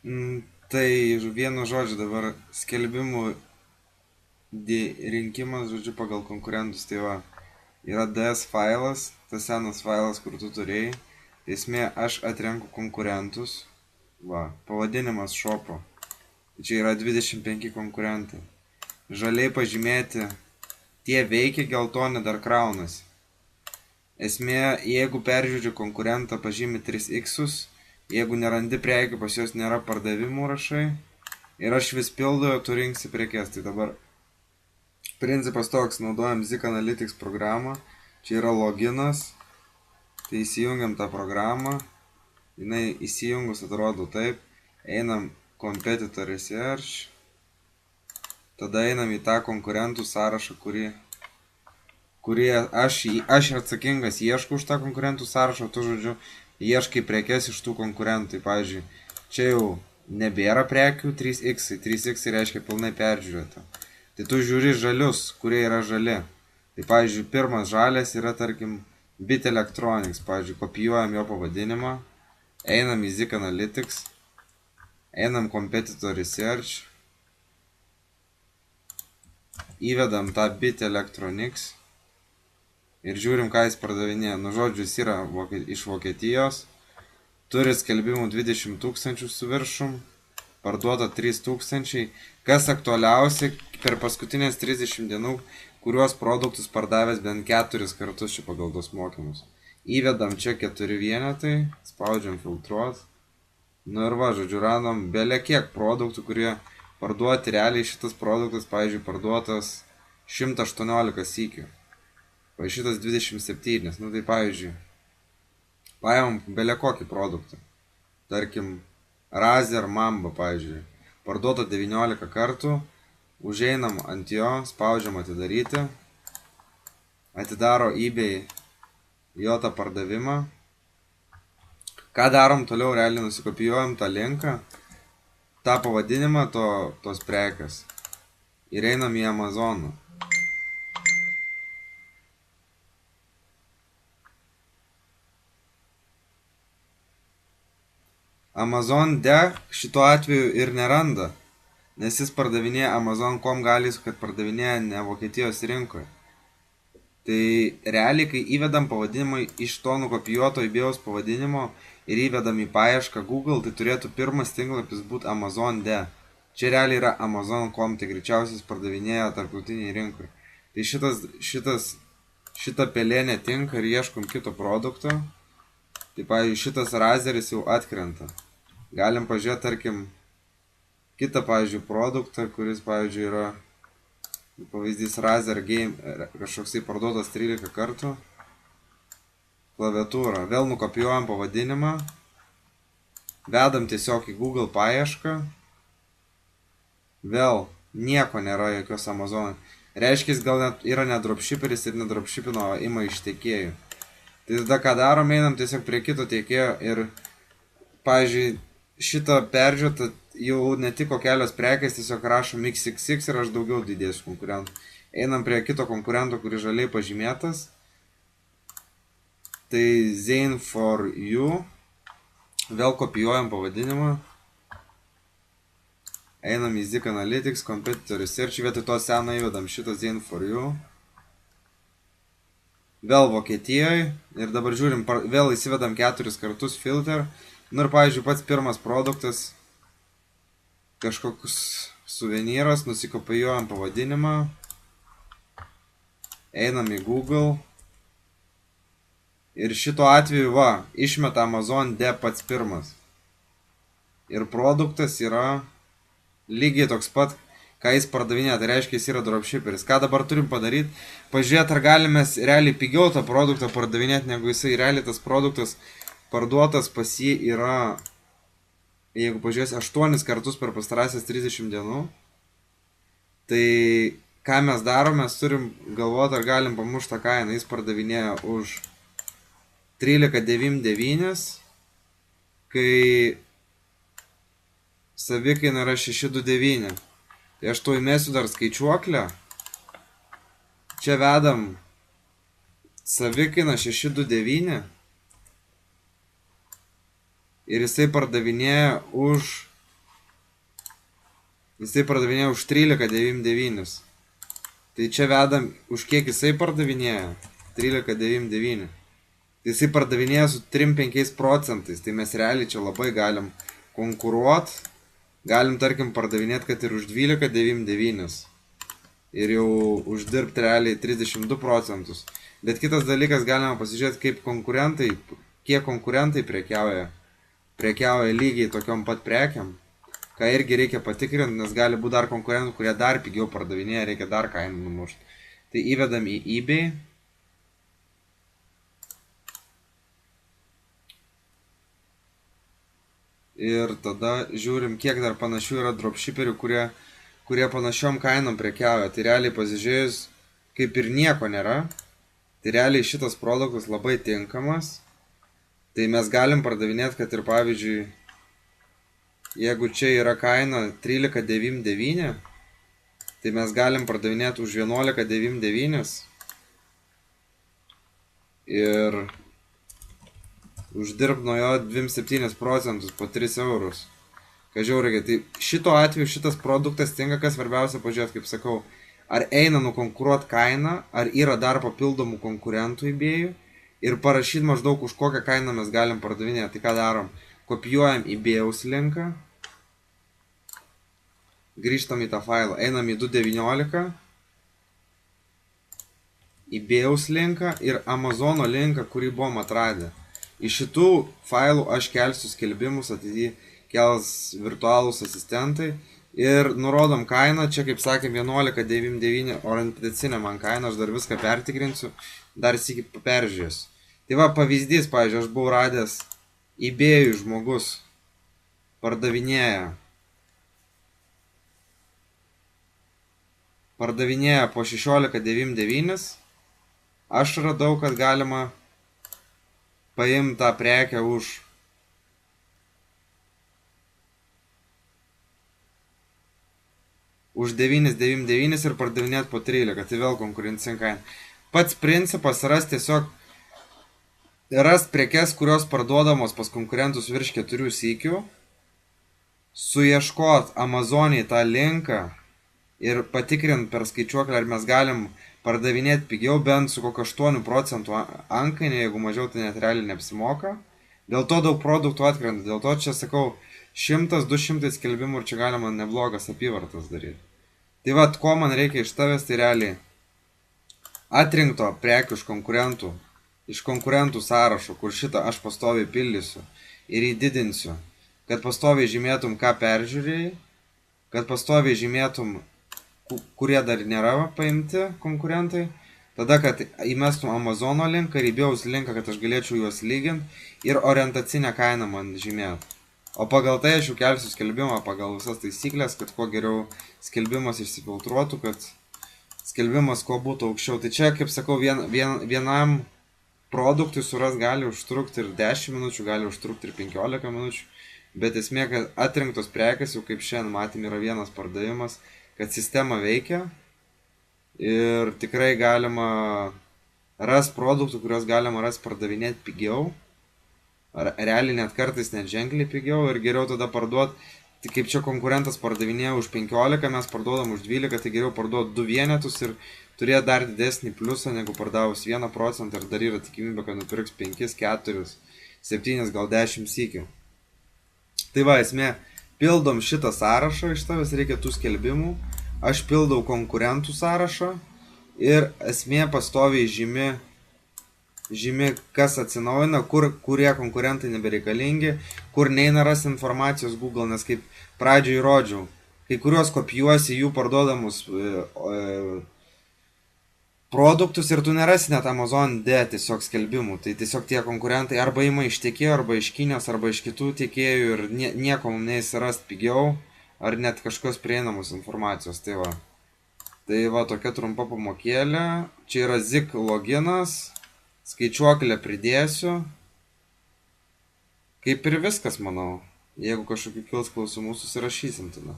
Tai vienu žodžiu dabar skelbimų rinkimas, žodžiu, pagal konkurentus. Tai va, yra DS failas, tas senas failas, kur tu turėjai. Tai esmė, aš atrenku konkurentus. Va, pavadinimas šopo. Tai čia yra 25 konkurentai. Žaliai pažymėti, tie veikia, geltoni dar kraunasi. Esmė, jeigu peržiūri konkurentą, pažymi 3x, jeigu nerandi prekių, pas jos nėra pardavimų rašai. Ir aš vis pildoju, tu rinksi prekes. Tai dabar principas toks, naudojam Zik Analytics programą. Čia yra loginas. Tai įsijungiam tą programą. Jinai įsijungus atrodo taip. Einam Competitor Research. Tada einam į tą konkurentų sąrašą, kurį aš atsakingas ieškau už tą konkurentų sąrašą, tu žodžiu ieškai prekes iš tų konkurentų. Tai pavyzdžiui, čia jau nebėra prekių 3x, 3x reiškia pilnai peržiūrėta. Tai tu žiūri žalius, kurie yra žali. Tai pavyzdžiui, pirmas žalias yra tarkim Bit Electronics, pavyzdžiui, kopijuojam jo pavadinimą, einam į Zik Analytics, einam Competitor Research, įvedam tą Bit Electronics ir žiūrim, ką jis pardavinėja. Nu, žodžiu, jis yra iš Vokietijos, turi skelbimų 20 000 su viršum, parduota 3 000. Kas aktualiausia, per paskutinės 30 dienų, kuriuos produktus pardavęs bent 4 kartus čia pagal tos mokymus. Įvedam čia 4 vienetai, spaudžiam filtruot. Nu ir va, žodžiu, randam belė kiek produktų, kurie parduoti realiai. Šitas produktas, pavyzdžiui, parduotas 118 sykių. Va šitas 27. Nu tai pavyzdžiui, paėmam belė kokį produktą. Tarkim, Razer Mamba, pavyzdžiui, parduota 19 kartų. Užeinam ant jo, spaudžiam atidaryti. Atidaro eBay jo tą pardavimą. Ką darom toliau, realiai nusikopijuojam tą linką, tą pavadinimą tos prekės ir einam į Amazoną. Amazon šituo atveju ir neranda, nes jis pardavinėja Amazon.com, gali jis, kad pardavinėja ne Vokietijos rinkoje. Tai realiai, kai įvedam pavadinimą iš to nukopijuoto eBay'aus pavadinimo ir įvedam į paiešką Google, tai turėtų pirmas tinklapis būti Amazon.de. Čia realiai yra Amazon.com, tai greičiausiai jis pardavinėja tarptautiniai rinkoje. Tai šita pelė netinka ir ieškom kito produkto. Tai pavyzdžiui, šitas Razeris jau atkrenta. Galim pažiūrėti, tarkim, kitą, pavyzdžiui, produktą, kuris, pavyzdžiui, yra pavyzdys Razer Game, kažkoksai parduotas 13 kartų. Klaviatūra. Vėl nukopijuojam pavadinimą. Vedam tiesiog į Google paiešką. Vėl nieko nėra, jokios Amazon. Reiškia, gal net yra ne dropshipperis ir ne dropshippino, ima iš tiekėjų. Tai tada ką darom, einam tiesiog prie kito tiekėjo ir, pavyzdžiui, šitą peržiūrėtą jau netiko kelios prekės, tiesiog rašom XXX ir aš daugiau didėsiu konkurentų. Einam prie kito konkurento, kuris žaliai pažymėtas. Tai Zane for You. Vėl kopijuojam pavadinimą. Einam į Zik Analytics, Competitor Research, vietoj to seną įvedam šitą Zane for You. Vėl Vokietijoje ir dabar žiūrim, vėl įsivedam 4 kartus filter. Nu ir pavyzdžiui, pats pirmas produktas, kažkoks suvenyras, nusikopijuojam pavadinimą, einam į Google ir šito atveju va, išmeta Amazon.de pats pirmas. Ir produktas yra lygiai toks pat, ką jis pardavinė, tai reiškia, jis yra dropshipperis. Ką dabar turim padaryti? Pažiūrėti, ar galime realiai pigiau tą produktą pardavinėti, negu jisai realiai tas produktas parduotas pas jį yra, jeigu pažiūrės, 8 kartus per pastarąsias 30 dienų. Tai ką mes darom, mes turim galvoti, ar galim pamušti tą kainą. Jis pardavinėja už 13,99, kai savikaina yra 629. Tai aš to įmėsiu dar skaičiuoklę. Čia vedam savikaina 629. Ir jisai pardavinėja už Jisai pardavinėja už 13,99. Tai čia vedam, už kiek jisai pardavinėja? 13,99. Tai jisai pardavinėja su 3-5 procentais. Tai mes realiai čia labai galim konkuruot. Galim, tarkim, pardavinėti, kad ir už 12,99. Ir jau uždirbti realiai 32 procentus. Bet kitas dalykas, galima pasižiūrėti, kaip konkurentai, kiek konkurentai prekiauja lygiai tokiom pat prekiam. Ką irgi reikia patikrinti, nes gali būti dar konkurentų, kurie dar pigiau pardavinėja, reikia dar kainą numušti. Tai įvedam į eBay. Ir tada žiūrim, kiek dar panašių yra dropshipperių, kurie panašiom kainom prekiauja. Tai realiai pasižiūrėjus, kaip ir nieko nėra. Tai realiai šitas produktas labai tinkamas. Tai mes galim pardavinėti, kad ir pavyzdžiui, jeigu čia yra kaina 13,99, tai mes galim pardavinėti už 11,99 ir uždirbti nuo jo 27 procentus po 3 eurus. Ką žiauriai, tai šito atveju šitas produktas tinka, kas svarbiausia pažiūrėti, kaip sakau, ar eina nukonkuruoti kainą, ar yra dar papildomų konkurentų eBay'ų ir parašyti maždaug už kokią kainą mes galim pardavinėti. Tai ką darom? Kopijuojam eBay'aus linką, grįžtam į tą failą, einam į 2.19, eBay'aus linką ir Amazono linką, kurį buvom atradę. Iš šitų failų aš kelsiu skelbimus, ateityje kels virtualūs asistentai ir nurodom kainą, čia kaip sakėm 11,99 orientacinė man kaina, aš dar viską pertikrinsiu, dar sykį peržiūrėsiu. Tai va pavyzdys, pavyzdžiui, aš buvau radęs eBay'ui žmogus pardavinėja po 16,99. Aš radau, kad galima paimti tą prekę už 9,99 ir pardavinėti po 13. Tai vėl konkurencinga kaina. Pats principas ras tiesiog rast prekes, kurios parduodamos pas konkurentus virš 4 sykių, suieškot Amazonėje tą linką ir patikrint per skaičiuoklę, ar mes galim pardavinėti pigiau, bent su kokio 8 procentų antkainį, jeigu mažiau tai net realiai neapsimoka. Dėl to daug produktų atkrenta, dėl to čia sakau 100-200 skelbimų ir čia galima neblogas apyvartas daryti. Tai va, ko man reikia iš tavęs, tai realiai atrinkto prekių iš konkurentų sąrašo, kur šitą aš pastoviai pildysiu ir įdidinsiu, kad pastoviai žymėtum, ką peržiūrėjai, kad pastoviai žymėtum, kurie dar nėra paimti konkurentai, tada, kad įmestum Amazono linką ir eBay'aus linką, kad aš galėčiau juos lyginti ir orientacinę kainą man žymėti. O pagal tai aš jau kelsiu skelbimą pagal visas taisyklės, kad kuo geriau skelbimas išsifiltruotų, kad skelbimas kuo būtų aukščiau. Tai čia, kaip sakau, vienam produktui suras gali užtrukti ir 10 minučių, gali užtrukti ir 15 minučių, bet esmė, kad atrinktos prekės, jau kaip šiandien matėm, yra vienas pardavimas, kad sistema veikia ir tikrai galima ras produktų, kuriuos galima ras pardavinėti pigiau, realiai net kartais net ženkliai pigiau ir geriau tada parduoti. Tai kaip čia konkurentas pardavinėja už 15, mes parduodam už 12, tai geriau parduoti 2 vienetus ir turėti dar didesnį pliusą negu pardavus 1 procentą ir dar yra tikimybė, kad nupirks 5, 4, 7, gal 10 sykių. Tai va, esmė, pildom šitą sąrašą, iš tavęs reikia tų skelbimų, aš pildau konkurentų sąrašą ir esmė pastoviai žymi, kas atsinaujina, kurie konkurentai nebereikalingi, kur neina ras informacijos Google, nes kaip pradžioj rodžiau, kai kuriuos kopijuosi jų parduodamus produktus ir tu nerasi net Amazon tiesiog skelbimų, tai tiesiog tie konkurentai arba ima iš tiekėjų, arba iš Kinijos, arba iš kitų tiekėjų ir nieko mums neįsirast pigiau, ar net kažkokios prieinamos informacijos, tai va. Tai va, tokia trumpa pamokėlė, čia yra Zik loginas, skaičiuoklę pridėsiu, kaip ir viskas, manau. Jeigu kažkokių kils klausimų, susirašysim tada.